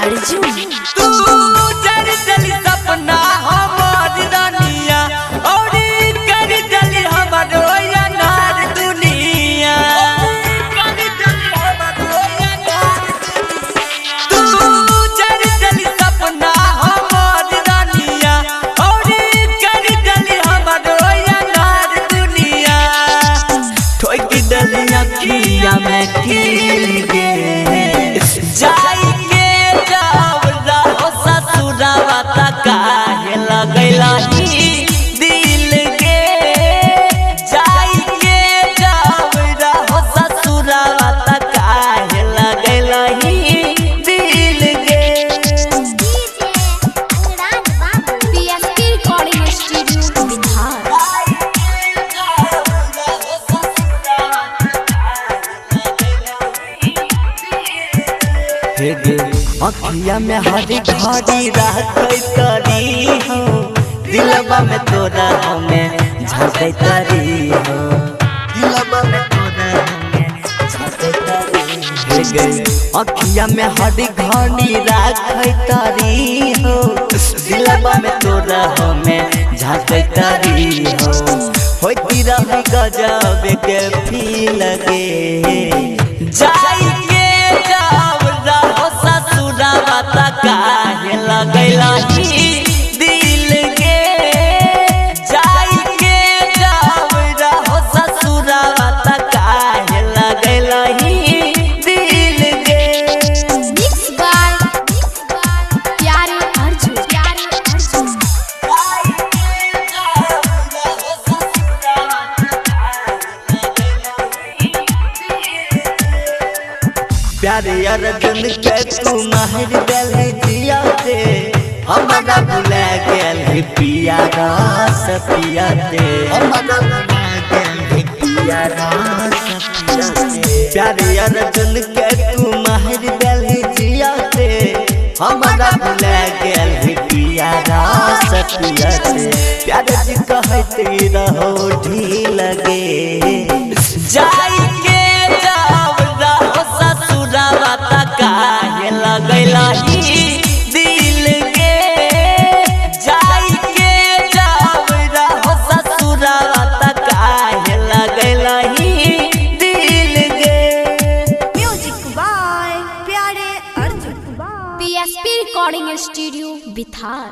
अर्जुन तू जर चली सपना हमार दुनिया और कर चली हमार यार दुनिया तू जर चली सपना हमार दुनिया और कर चली हमार यार दुनिया ठोक दलिया किया मैं खिल गे जाई के जावरा हो ससुरावा काहे लगैला ही दिल के जाई के जावरा हो ससुरावा काहे लगैला ही दिल के पीएसपी रिकॉर्डिंग स्टूडियो बिहार। अखिया में हरी घड़ी रखै तरी हो दिलवा में तोरा हमें झलकै तरी हो दिलवा में तोरा हमें झलकै तरी अखिया में हरी घड़ी रखै तरी हो दिलवा में तोरा हमें झलकै तरी हो होती रही गजब के फील गे जाई के जावरा हो ससुरावा काहे लगैला ही दिल के जाई के जावरा हो ससुरावा काहे लगैला ही दिल के मिक्स बाय प्यारे अर्जुन प्यारे अर्जुन के तू माहिर दिल दिया दे हमारा भुला गेल है पिया रास पिया दे हमारा भुला गेल है पिया रास पिया दे प्यारे अर्जुन के तू माहिर दिल दिया दे हमारा भुला गेल है पिया रास पिया दे प्यारे जी कहते रहो ढील गे जाई के जावरा हो ससुरावा काहे लगैला ही दिल के जाई के जावरा हो ससुरावा काहे लगैला ही दिल के म्यूजिक बाय प्यारे Arjun PSP recording studio Bihar.